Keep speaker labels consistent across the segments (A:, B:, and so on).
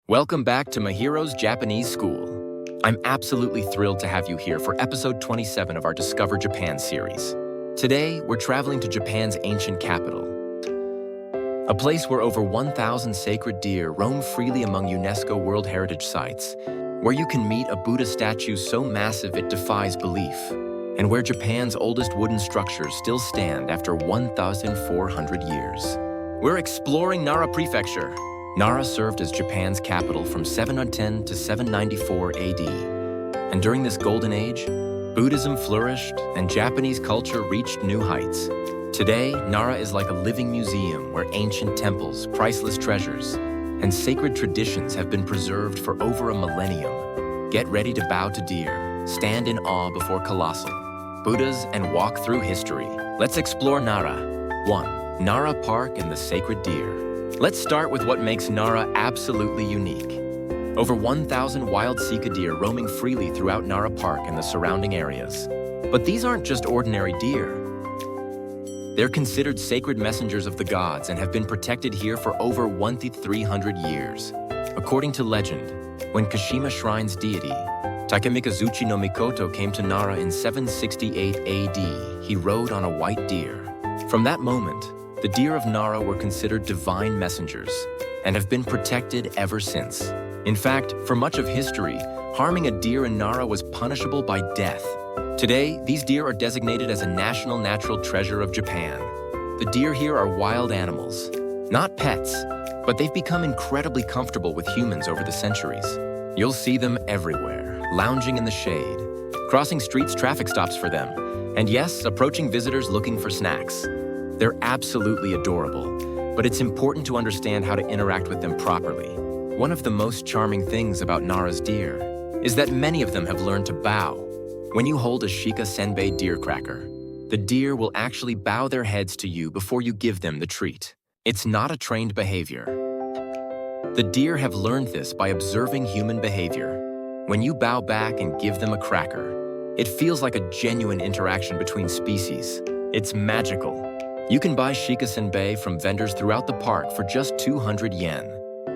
A: Welcome back to Mahiro's Japanese School. I'm absolutely thrilled to have you here for episode 27 of our Discover Japan series. Today, we're traveling to Japan's ancient capital, a place where over 1,000 sacred deer roam freely among UNESCO World Heritage Sites, where you can meet a Buddha statue so massive it defies belief, and where Japan's oldest wooden structures still stand after 1,400 years. We're exploring Nara Prefecture. Nara served as Japan's capital from 710 to 794 AD. And during this golden age, Buddhism flourished and Japanese culture reached new heights. Today, Nara is like a living museum where ancient temples, priceless treasures, and sacred traditions have been preserved for over a millennium. Get ready to bow to deer, stand in awe before colossal Buddhas, and walk through history. Let's explore Nara. 1. Nara Park and the sacred deer. Let's start with what makes Nara absolutely unique. Over 1,000 wild sika deer roaming freely throughout Nara Park and the surrounding areas. But these aren't just ordinary deer. They're considered sacred messengers of the gods and have been protected here for over 1,300 years. According to legend, when Kashima Shrine's deity, Takemikazuchi no Mikoto, came to Nara in 768 AD, he rode on a white deer. From that moment, the deer of Nara were considered divine messengers and have been protected ever since. In fact, for much of history, harming a deer in Nara was punishable by death. Today, these deer are designated as a national natural treasure of Japan. The deer here are wild animals, not pets, but they've become incredibly comfortable with humans over the centuries. You'll see them everywhere, lounging in the shade, crossing streets, traffic stops for them, and yes, approaching visitors looking for snacks. They're absolutely adorable, but it's important to understand how to interact with them properly. One of the most charming things about Nara's deer is that many of them have learned to bow. When you hold a Shika Senbei deer cracker, the deer will actually bow their heads to you before you give them the treat. It's not a trained behavior. The deer have learned this by observing human behavior. When you bow back and give them a cracker, it feels like a genuine interaction between species. It's magical. You can buy Shika Senbei from vendors throughout the park for just 200 yen.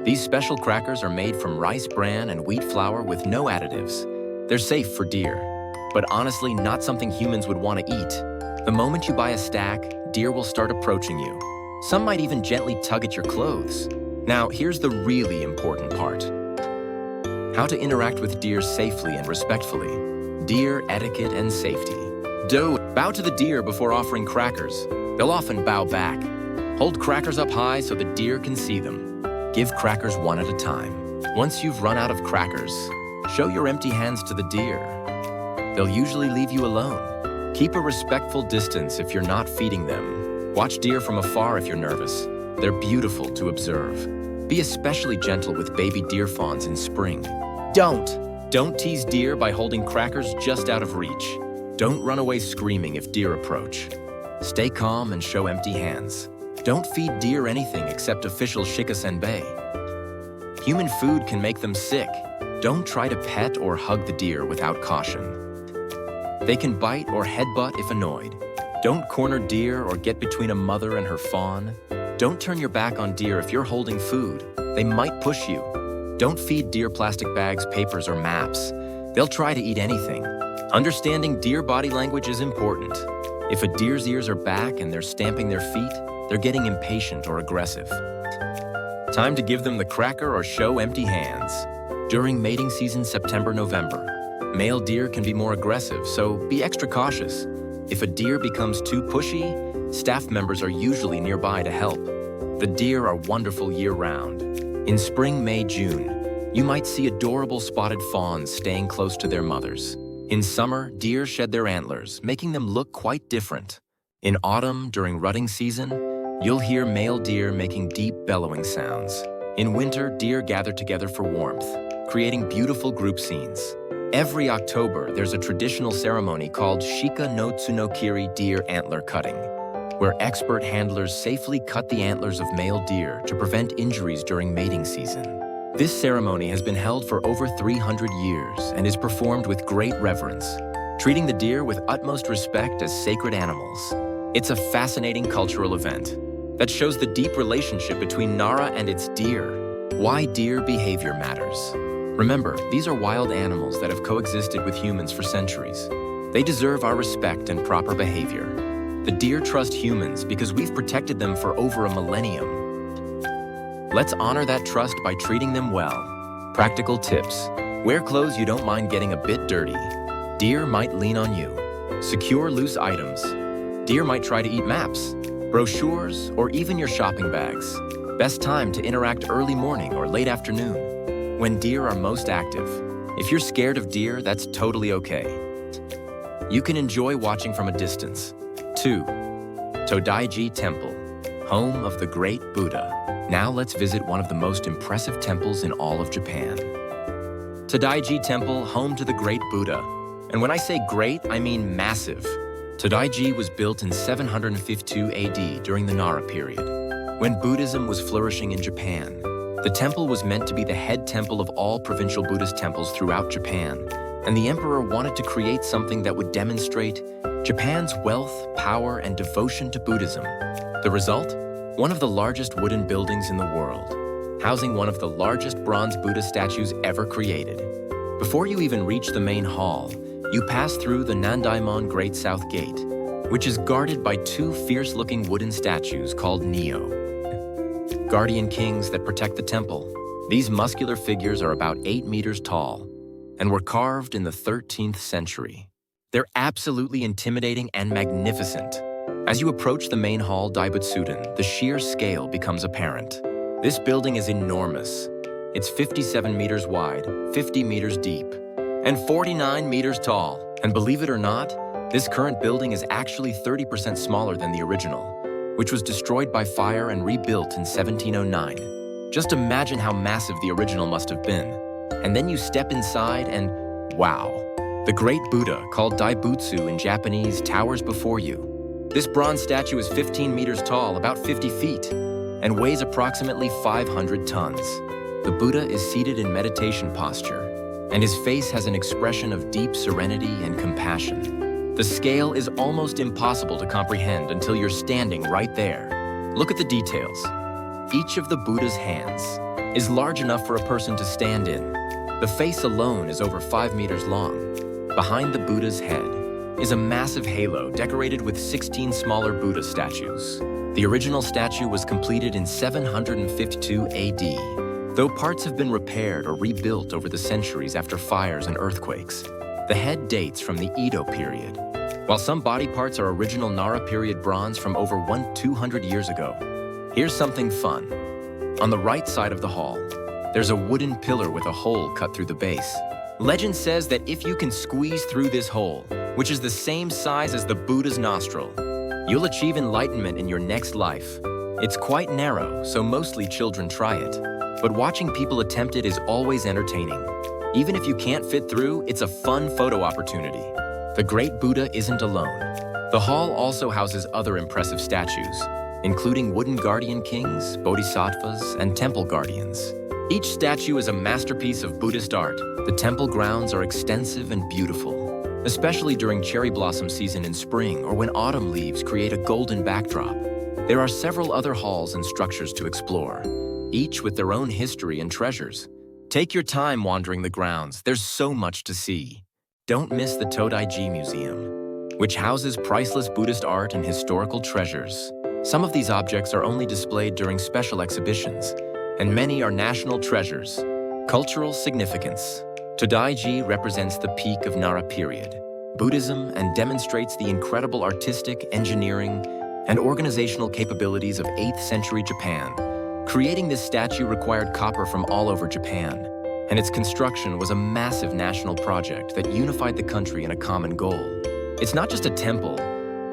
A: These special crackers are made from rice bran and wheat flour with no additives. They're safe for deer, but honestly not something humans would want to eat. The moment you buy a stack, deer will start approaching you. Some might even gently tug at your clothes. Now, here's the really important part. How to interact with deer safely and respectfully. Deer etiquette and safety. Bow to the deer before offering crackers. They'll often bow back. Hold crackers up high so the deer can see them. Give crackers one at a time. Once you've run out of crackers, show your empty hands to the deer. They'll usually leave you alone. Keep a respectful distance if you're not feeding them. Watch deer from afar if you're nervous. They're beautiful to observe. Be especially gentle with baby deer fawns in spring. Don't tease deer by holding crackers just out of reach. Don't run away screaming if deer approach. Stay calm and show empty hands. Don't feed deer anything except official Shika Senbei. Human food can make them sick. Don't try to pet or hug the deer without caution. They can bite or headbutt if annoyed. Don't corner deer or get between a mother and her fawn. Don't turn your back on deer if you're holding food. They might push you. Don't feed deer plastic bags, papers, or maps. They'll try to eat anything. Understanding deer body language is important. If a deer's ears are back and they're stamping their feet, they're getting impatient or aggressive. Time to give them the cracker or show empty hands. During mating season September-November, male deer can be more aggressive, so be extra cautious. If a deer becomes too pushy, staff members are usually nearby to help. The deer are wonderful year-round. In spring, May, June, you might see adorable spotted fawns staying close to their mothers. In summer, deer shed their antlers, making them look quite different. In autumn, during rutting season, you'll hear male deer making deep bellowing sounds. In winter, deer gather together for warmth, creating beautiful group scenes. Every October, there's a traditional ceremony called Shika no Tsunokiri deer antler cutting, where expert handlers safely cut the antlers of male deer to prevent injuries during mating season. This ceremony has been held for over 300 years and is performed with great reverence, treating the deer with utmost respect as sacred animals. It's a fascinating cultural event that shows the deep relationship between Nara and its deer. Why deer behavior matters. Remember, these are wild animals that have coexisted with humans for centuries. They deserve our respect and proper behavior. The deer trust humans because we've protected them for over a millennium. Let's honor that trust by treating them well. Practical tips. Wear clothes you don't mind getting a bit dirty. Deer might lean on you. Secure loose items. Deer might try to eat maps, brochures, or even your shopping bags. Best time to interact early morning or late afternoon, when deer are most active. If you're scared of deer, that's totally okay. You can enjoy watching from a distance. 2. Todai-ji Temple, home of the great Buddha. Now let's visit one of the most impressive temples in all of Japan. Todai-ji Temple, home to the great Buddha. And when I say great, I mean massive. Todai-ji was built in 752 AD during the Nara period, when Buddhism was flourishing in Japan. The temple was meant to be the head temple of all provincial Buddhist temples throughout Japan, and the emperor wanted to create something that would demonstrate Japan's wealth, power, and devotion to Buddhism. The result? One of the largest wooden buildings in the world, housing one of the largest bronze Buddha statues ever created. Before you even reach the main hall, you pass through the Nandaimon Great South Gate, which is guarded by two fierce-looking wooden statues called Neo, guardian kings that protect the temple. These muscular figures are about 8 meters tall and were carved in the 13th century. They're absolutely intimidating and magnificent. As you approach the main hall Daibutsudan, the sheer scale becomes apparent. This building is enormous. It's 57 meters wide, 50 meters deep, and 49 meters tall. And believe it or not, this current building is actually 30% smaller than the original, which was destroyed by fire and rebuilt in 1709. Just imagine how massive the original must have been. And then you step inside and, wow, the great Buddha, called Daibutsu in Japanese, towers before you. This bronze statue is 15 meters tall, about 50 feet, and weighs approximately 500 tons. The Buddha is seated in meditation posture, and his face has an expression of deep serenity and compassion. The scale is almost impossible to comprehend until you're standing right there. Look at the details. Each of the Buddha's hands is large enough for a person to stand in. The face alone is over 5 meters long. Behind the Buddha's head is a massive halo decorated with 16 smaller Buddha statues. The original statue was completed in 752 AD. Though parts have been repaired or rebuilt over the centuries after fires and earthquakes, the head dates from the Edo period, while some body parts are original Nara period bronze from over 200 years ago. Here's something fun. On the right side of the hall, there's a wooden pillar with a hole cut through the base. Legend says that if you can squeeze through this hole, which is the same size as the Buddha's nostril, you'll achieve enlightenment in your next life. It's quite narrow, so mostly children try it. But watching people attempt it is always entertaining. Even if you can't fit through, it's a fun photo opportunity. The great Buddha isn't alone. The hall also houses other impressive statues, including wooden guardian kings, bodhisattvas, and temple guardians. Each statue is a masterpiece of Buddhist art. The temple grounds are extensive and beautiful, especially during cherry blossom season in spring or when autumn leaves create a golden backdrop. There are several other halls and structures to explore, each with their own history and treasures. Take your time wandering the grounds. There's so much to see. Don't miss the Todai-ji Museum, which houses priceless Buddhist art and historical treasures. Some of these objects are only displayed during special exhibitions, and many are national treasures. Cultural significance. Todai-ji represents the peak of Nara period Buddhism and demonstrates the incredible artistic, engineering, and organizational capabilities of 8th century Japan. Creating this statue required copper from all over Japan, and its construction was a massive national project that unified the country in a common goal. It's not just a temple,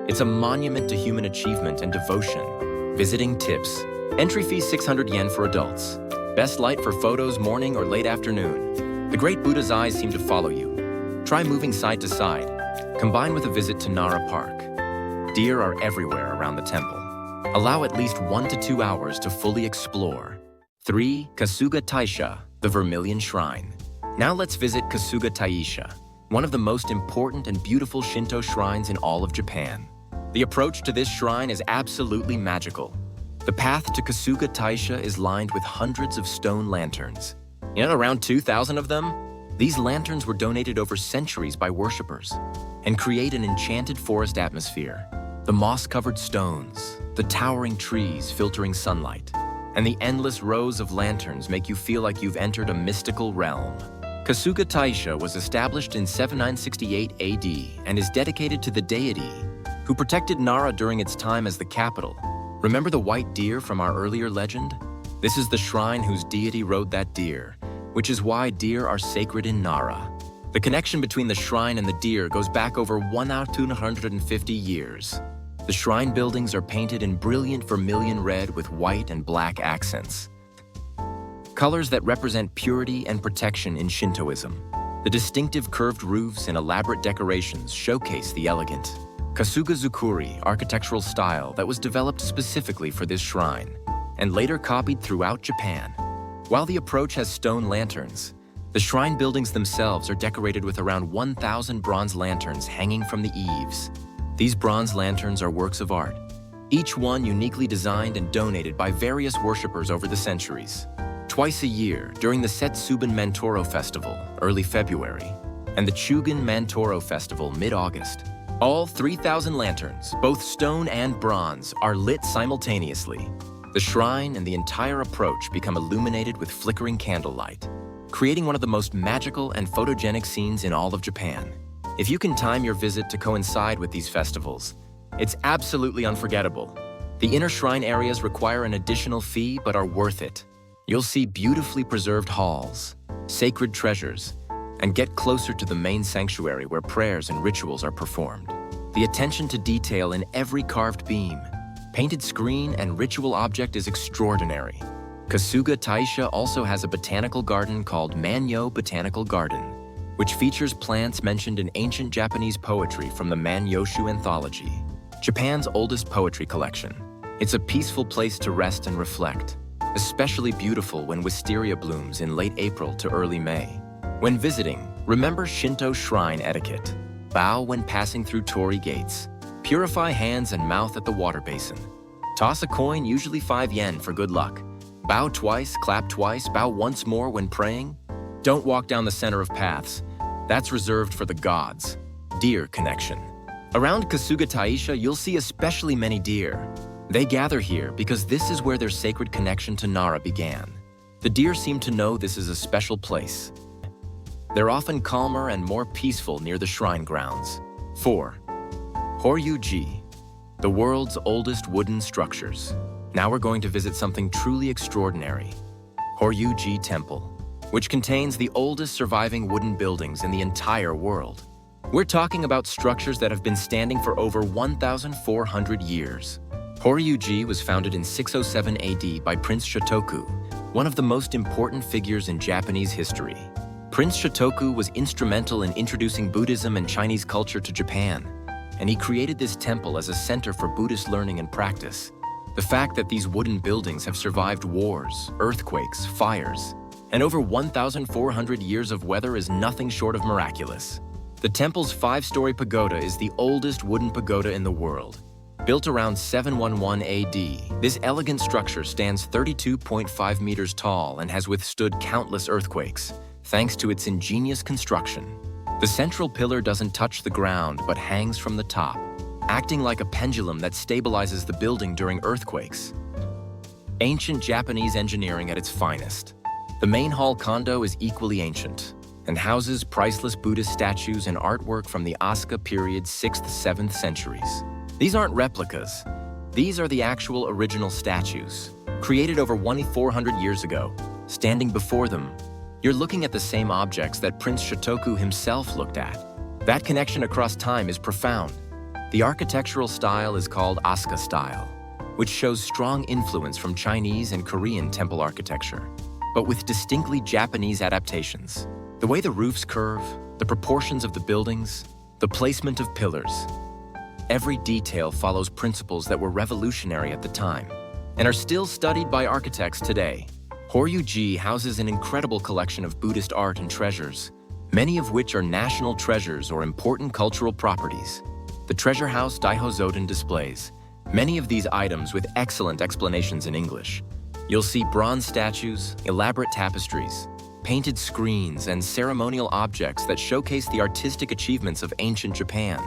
A: it's a monument to human achievement and devotion. Visiting tips. Entry fee 600 yen for adults. Best light for photos morning or late afternoon. The great Buddha's eyes seem to follow you. Try moving side to side. Combine with a visit to Nara Park. Deer are everywhere around the temple. Allow at least 1 to 2 hours to fully explore. 3. Kasuga Taisha, the Vermilion Shrine. Now let's visit Kasuga Taisha, one of the most important and beautiful Shinto shrines in all of Japan. The approach to this shrine is absolutely magical. The path to Kasuga Taisha is lined with hundreds of stone lanterns. Around 2,000 of them? These lanterns were donated over centuries by worshippers and create an enchanted forest atmosphere. The moss-covered stones, the towering trees filtering sunlight, and the endless rows of lanterns make you feel like you've entered a mystical realm. Kasuga Taisha was established in 7968 AD and is dedicated to the deity who protected Nara during its time as the capital. Remember the white deer from our earlier legend? This is the shrine whose deity rode that deer, which is why deer are sacred in Nara. The connection between the shrine and the deer goes back over 1,250 years. The shrine buildings are painted in brilliant vermilion red with white and black accents, colors that represent purity and protection in Shintoism. The distinctive curved roofs and elaborate decorations showcase the elegant Kasuga-zukuri architectural style that was developed specifically for this shrine and later copied throughout Japan. While the approach has stone lanterns, the shrine buildings themselves are decorated with around 1,000 bronze lanterns hanging from the eaves. These bronze lanterns are works of art, each one uniquely designed and donated by various worshippers over the centuries. Twice a year, during the Setsuban Mantoro Festival, early February, and the Chugan Mantoro Festival, mid-August, all 3,000 lanterns, both stone and bronze, are lit simultaneously. The shrine and the entire approach become illuminated with flickering candlelight, creating one of the most magical and photogenic scenes in all of Japan. If you can time your visit to coincide with these festivals, it's absolutely unforgettable. The inner shrine areas require an additional fee but are worth it. You'll see beautifully preserved halls, sacred treasures, and get closer to the main sanctuary where prayers and rituals are performed. The attention to detail in every carved beam, painted screen, and ritual object is extraordinary. Kasuga Taisha also has a botanical garden called Manyo Botanical Garden, which features plants mentioned in ancient Japanese poetry from the Manyoshu Anthology, Japan's oldest poetry collection. It's a peaceful place to rest and reflect, especially beautiful when wisteria blooms in late April to early May. When visiting, remember Shinto shrine etiquette. Bow when passing through torii gates. Purify hands and mouth at the water basin. Toss a coin, usually 5 yen, for good luck. Bow twice, clap twice, bow once more when praying. Don't walk down the center of paths. That's reserved for the gods. Deer connection. Around Kasuga Taisha, you'll see especially many deer. They gather here because this is where their sacred connection to Nara began. The deer seem to know this is a special place. They're often calmer and more peaceful near the shrine grounds. 4. Horyuji, the world's oldest wooden structures. Now we're going to visit something truly extraordinary. Horyuji Temple, which contains the oldest surviving wooden buildings in the entire world. We're talking about structures that have been standing for over 1,400 years. Horyuji was founded in 607 AD by Prince Shotoku, one of the most important figures in Japanese history. Prince Shotoku was instrumental in introducing Buddhism and Chinese culture to Japan, and he created this temple as a center for Buddhist learning and practice. The fact that these wooden buildings have survived wars, earthquakes, fires, and over 1,400 years of weather is nothing short of miraculous. The temple's 5-story pagoda is the oldest wooden pagoda in the world. Built around 711 AD, this elegant structure stands 32.5 meters tall and has withstood countless earthquakes, thanks to its ingenious construction. The central pillar doesn't touch the ground but hangs from the top, acting like a pendulum that stabilizes the building during earthquakes. Ancient Japanese engineering at its finest. The main hall condo is equally ancient and houses priceless Buddhist statues and artwork from the Asuka period 6th, 7th centuries. These aren't replicas. These are the actual original statues, created over 2,400 years ago. Standing before them, you're looking at the same objects that Prince Shotoku himself looked at. That connection across time is profound. The architectural style is called Asuka style, which shows strong influence from Chinese and Korean temple architecture, but with distinctly Japanese adaptations. The way the roofs curve, the proportions of the buildings, the placement of pillars. Every detail follows principles that were revolutionary at the time and are still studied by architects today. Horyuji houses an incredible collection of Buddhist art and treasures, many of which are national treasures or important cultural properties. The treasure house Daihozoden displays Many of these items with excellent explanations in English. You'll see bronze statues, elaborate tapestries, painted screens, and ceremonial objects that showcase the artistic achievements of ancient Japan.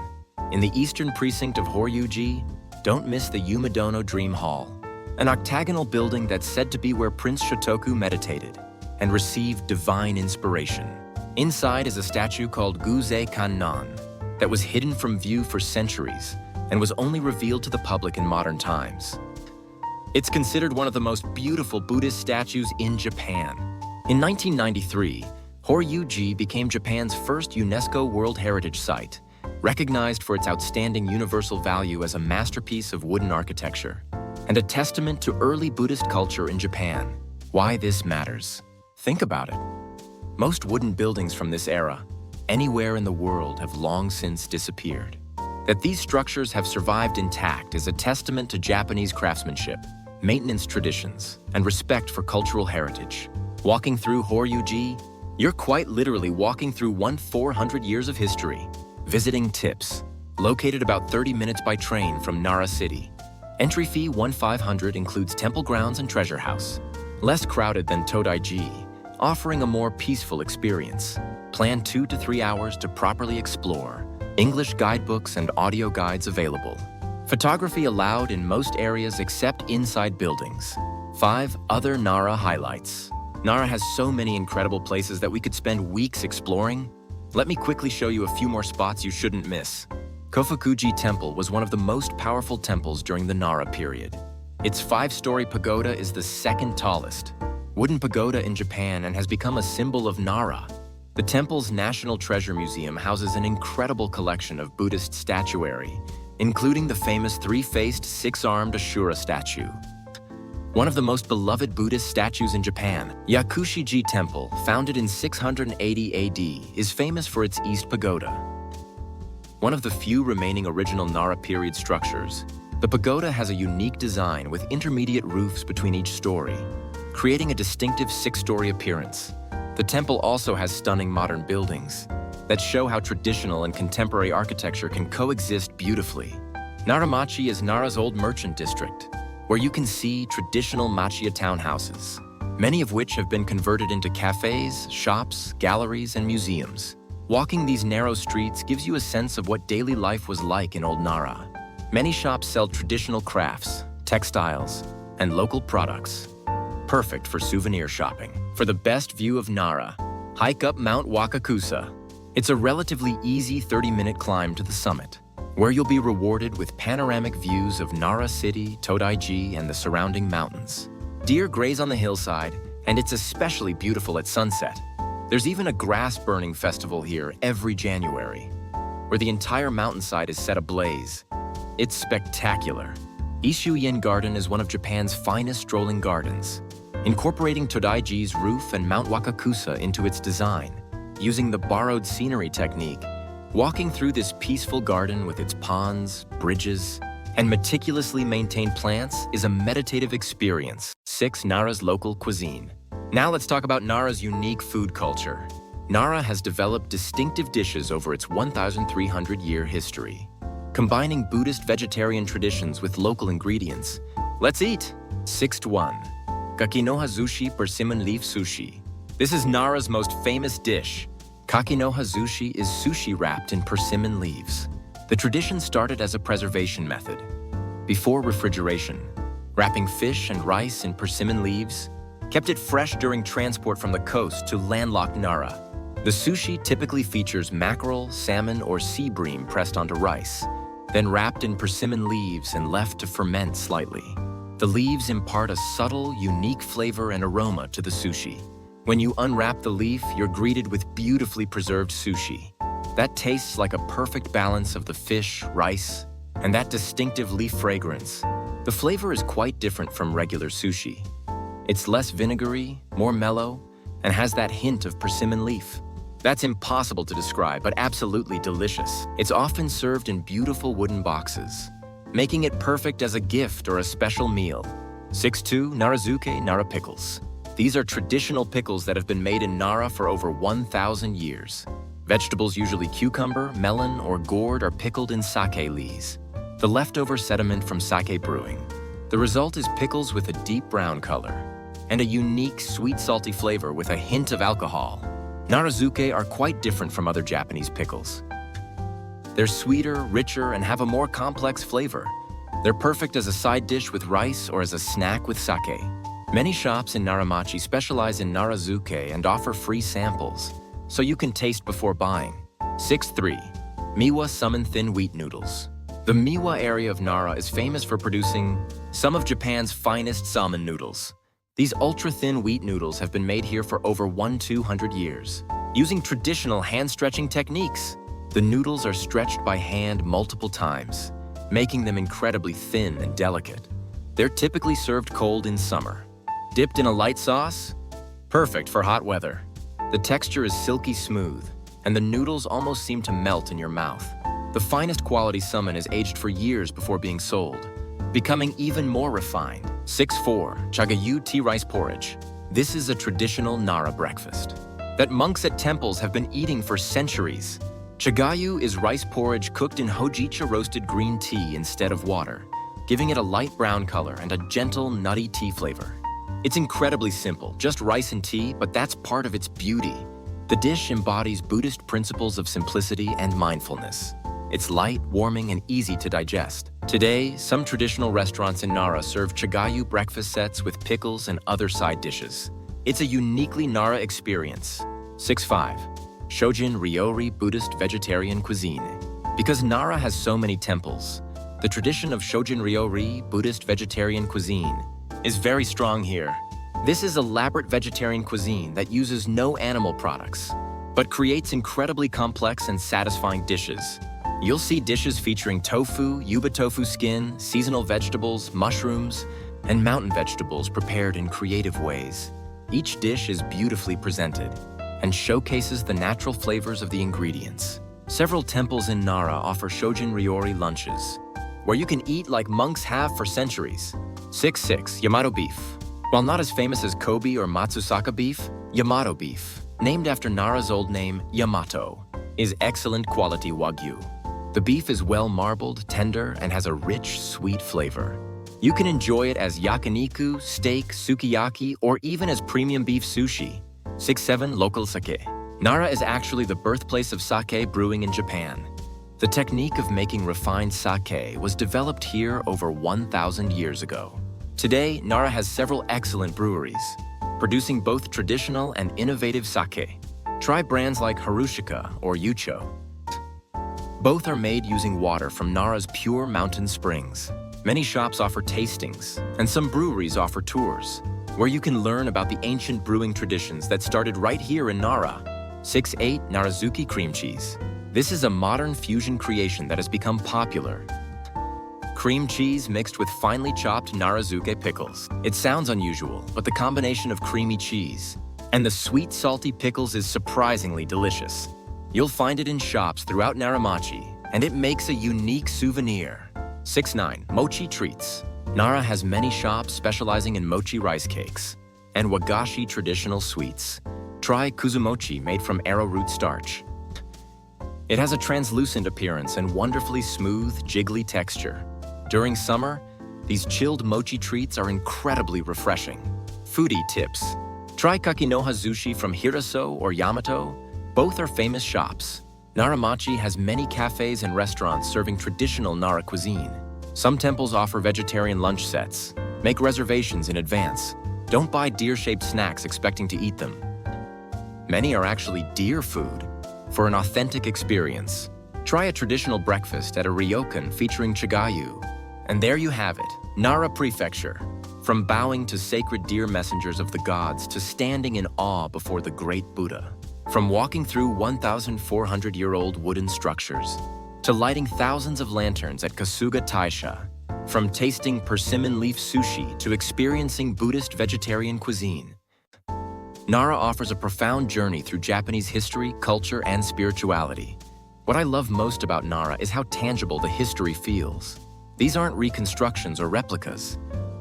A: In the eastern precinct of Horyuji, don't miss the Yumidono Dream Hall, an octagonal building that's said to be where Prince Shotoku meditated and received divine inspiration. Inside is a statue called Guzei Kannon that was hidden from view for centuries and was only revealed to the public in modern times. It's considered one of the most beautiful Buddhist statues in Japan. In 1993, Horyuji became Japan's first UNESCO World Heritage Site, recognized for its outstanding universal value as a masterpiece of wooden architecture and a testament to early Buddhist culture in Japan. Why this matters? Think about it. Most wooden buildings from this era, anywhere in the world, have long since disappeared. That these structures have survived intact is a testament to Japanese craftsmanship, maintenance traditions, and respect for cultural heritage. Walking through Horyuji, you're quite literally walking through 400 years of history. Visiting tips. Located about 30 minutes by train from Nara City. Entry fee 1,500 includes temple grounds and treasure house. Less crowded than Todai-ji, offering a more peaceful experience. Plan 2 to 3 hours to properly explore. English guidebooks and audio guides available. Photography allowed in most areas except inside buildings. 5 other Nara highlights. Nara has so many incredible places that we could spend weeks exploring. Let me quickly show you a few more spots you shouldn't miss. Kofukuji Temple was one of the most powerful temples during the Nara period. Its 5-story pagoda is the second tallest wooden pagoda in Japan and has become a symbol of Nara. The temple's National Treasure Museum houses an incredible collection of Buddhist statuary, including the famous 3-faced, 6-armed Ashura statue. One of the most beloved Buddhist statues in Japan, Yakushi-ji Temple, founded in 680 AD, is famous for its East Pagoda. One of the few remaining original Nara period structures, the pagoda has a unique design with intermediate roofs between each story, creating a distinctive 6-story appearance. The temple also has stunning modern buildings that show how traditional and contemporary architecture can coexist beautifully. Naramachi is Nara's old merchant district, where you can see traditional machiya townhouses, many of which have been converted into cafes, shops, galleries, and museums. Walking these narrow streets gives you a sense of what daily life was like in old Nara. Many shops sell traditional crafts, textiles, and local products, perfect for souvenir shopping. For the best view of Nara, hike up Mount Wakakusa. It's a relatively easy 30-minute climb to the summit, where you'll be rewarded with panoramic views of Nara City, Todai-ji, and the surrounding mountains. Deer graze on the hillside, and it's especially beautiful at sunset. There's even a grass-burning festival here every January, where the entire mountainside is set ablaze. It's spectacular. Ishuyen Garden is one of Japan's finest strolling gardens, incorporating Todai-ji's roof and Mount Wakakusa into its design. Using the borrowed scenery technique, walking through this peaceful garden with its ponds, bridges, and meticulously maintained plants is a meditative experience. 6. Nara's local cuisine. Now let's talk about Nara's unique food culture. Nara has developed distinctive dishes over its 1,300-year history, combining Buddhist vegetarian traditions with local ingredients. Let's eat! 6th 1. Kakinoha Zushi Persimmon Leaf Sushi. This is Nara's most famous dish. Kakinoha Zushi is sushi wrapped in persimmon leaves. The tradition started as a preservation method. Before refrigeration, wrapping fish and rice in persimmon leaves kept it fresh during transport from the coast to landlocked Nara. The sushi typically features mackerel, salmon, or sea bream pressed onto rice, then wrapped in persimmon leaves and left to ferment slightly. The leaves impart a subtle, unique flavor and aroma to the sushi. When you unwrap the leaf, you're greeted with beautifully preserved sushi. That tastes like a perfect balance of the fish, rice, and that distinctive leaf fragrance. The flavor is quite different from regular sushi. It's less vinegary, more mellow, and has that hint of persimmon leaf. That's impossible to describe, but absolutely delicious. It's often served in beautiful wooden boxes, making it perfect as a gift or a special meal. 6.2 Narazuke Nara Pickles. These are traditional pickles that have been made in Nara for over 1,000 years. Vegetables, usually cucumber, melon, or gourd, are pickled in sake leaves. the leftover sediment from sake brewing. The result is pickles with a deep brown color and a unique sweet salty flavor with a hint of alcohol. Narazuke are quite different from other Japanese pickles. They're sweeter, richer, and have a more complex flavor. They're perfect as a side dish with rice or as a snack with sake. Many shops in Naramachi specialize in Narazuke and offer free samples, so you can taste before buying. 6-3. Miwa Summon Thin Wheat Noodles. The Miwa area of Nara is famous for producing some of Japan's finest salmon noodles. These ultra-thin wheat noodles have been made here for over 100 years. Using traditional hand-stretching techniques, the noodles are stretched by hand multiple times, making them incredibly thin and delicate. They're typically served cold in summer. Dipped in a light sauce? Perfect for hot weather. The texture is silky smooth, and the noodles almost seem to melt in your mouth. The finest quality salmon is aged for years before being sold, becoming even more refined. 6-4. Chagayu tea rice porridge. This is a traditional Nara breakfast that monks at temples have been eating for centuries. Chagayu is rice porridge cooked in hojicha roasted green tea instead of water, giving it a light brown color and a gentle, nutty tea flavor. It's incredibly simple, just rice and tea, but that's part of its beauty. The dish embodies Buddhist principles of simplicity and mindfulness. It's light, warming, and easy to digest. Today, some traditional restaurants in Nara serve chagayu breakfast sets with pickles and other side dishes. It's a uniquely Nara experience. 6-5. Shojin Ryori Buddhist Vegetarian Cuisine. Because Nara has so many temples, the tradition of Shojin Ryori Buddhist Vegetarian Cuisine is very strong here. This is elaborate vegetarian cuisine that uses no animal products, but creates incredibly complex and satisfying dishes. You'll see dishes featuring tofu, yuba tofu skin, seasonal vegetables, mushrooms, and mountain vegetables prepared in creative ways. Each dish is beautifully presented and showcases the natural flavors of the ingredients. Several temples in Nara offer Shojin Ryori lunches, where you can eat like monks have for centuries. 6-6. Yamato beef. While not as famous as Kobe or Matsusaka beef, Yamato beef, named after Nara's old name, Yamato, is excellent quality Wagyu. The beef is well marbled, tender, and has a rich, sweet flavor. You can enjoy it as yakiniku, steak, sukiyaki, or even as premium beef sushi. 6-7. Local sake. Nara is actually the birthplace of sake brewing in Japan. The technique of making refined sake was developed here over 1,000 years ago. Today, Nara has several excellent breweries, producing both traditional and innovative sake. Try brands like Harushika or Yucho. Both are made using water from Nara's pure mountain springs. Many shops offer tastings, and some breweries offer tours, where you can learn about the ancient brewing traditions that started right here in Nara. 6-8. Narazuki cream cheese. This is a modern fusion creation that has become popular. Cream cheese mixed with finely chopped Narazuke pickles. It sounds unusual, but the combination of creamy cheese and the sweet, salty pickles is surprisingly delicious. You'll find it in shops throughout Naramachi, and it makes a unique souvenir. 6-9. Mochi treats. Nara has many shops specializing in mochi rice cakes and wagashi traditional sweets. Try kuzumochi made from arrowroot starch. It has a translucent appearance and wonderfully smooth, jiggly texture. During summer, these chilled mochi treats are incredibly refreshing. Foodie tips. Try kakinoha sushi from Hiraso or Yamato. Both are famous shops. Naramachi has many cafes and restaurants serving traditional Nara cuisine. Some temples offer vegetarian lunch sets. Make reservations in advance. Don't buy deer-shaped snacks expecting to eat them. Many are actually deer food. For an authentic experience, try a traditional breakfast at a ryokan featuring chagayu. And there you have it, Nara Prefecture. From bowing to sacred deer messengers of the gods to standing in awe before the great Buddha. From walking through 1,400-year-old wooden structures to lighting thousands of lanterns at Kasuga Taisha. From tasting persimmon leaf sushi to experiencing Buddhist vegetarian cuisine. Nara offers a profound journey through Japanese history, culture, and spirituality. What I love most about Nara is how tangible the history feels. These aren't reconstructions or replicas.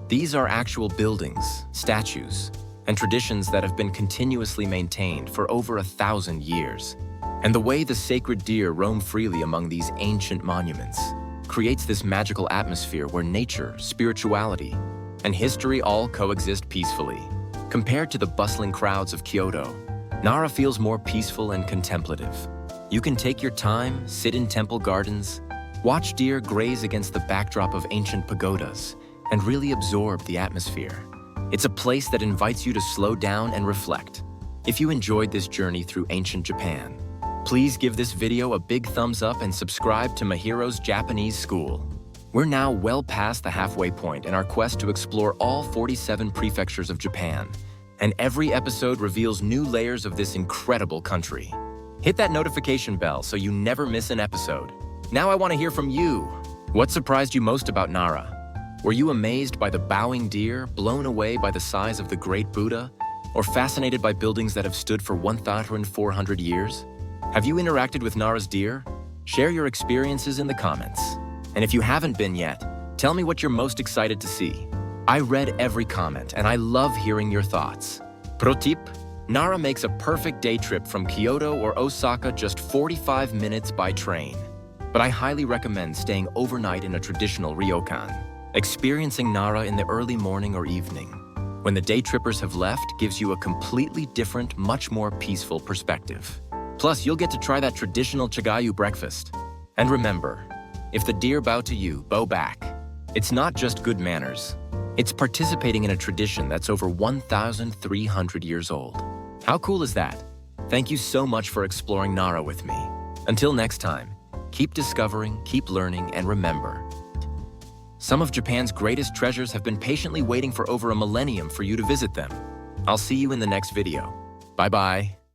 A: These are actual buildings, statues, and traditions that have been continuously maintained for over 1,000 years. And the way the sacred deer roam freely among these ancient monuments creates this magical atmosphere where nature, spirituality, and history all coexist peacefully. Compared to the bustling crowds of Kyoto, Nara feels more peaceful and contemplative. You can take your time, sit in temple gardens, watch deer graze against the backdrop of ancient pagodas, and really absorb the atmosphere. It's a place that invites you to slow down and reflect. If you enjoyed this journey through ancient Japan, please give this video a big thumbs up and subscribe to Mahiro's Japanese School. We're now well past the halfway point in our quest to explore all 47 prefectures of Japan, and every episode reveals new layers of this incredible country. Hit that notification bell so you never miss an episode. Now I want to hear from you. What surprised you most about Nara? Were you amazed by the bowing deer, blown away by the size of the Great Buddha, or fascinated by buildings that have stood for 1,400 years? Have you interacted with Nara's deer? Share your experiences in the comments. And if you haven't been yet, tell me what you're most excited to see. I read every comment and I love hearing your thoughts. Pro tip: Nara makes a perfect day trip from Kyoto or Osaka just 45 minutes by train. But I highly recommend staying overnight in a traditional ryokan. Experiencing Nara in the early morning or evening, when the day trippers have left, gives you a completely different, much more peaceful perspective. Plus, you'll get to try that traditional chagayu breakfast. And remember, if the deer bow to you, bow back. It's not just good manners. It's participating in a tradition that's over 1,300 years old. How cool is that? Thank you so much for exploring Nara with me. Until next time, keep discovering, keep learning, and remember, some of Japan's greatest treasures have been patiently waiting for over a millennium for you to visit them. I'll see you in the next video. Bye-bye.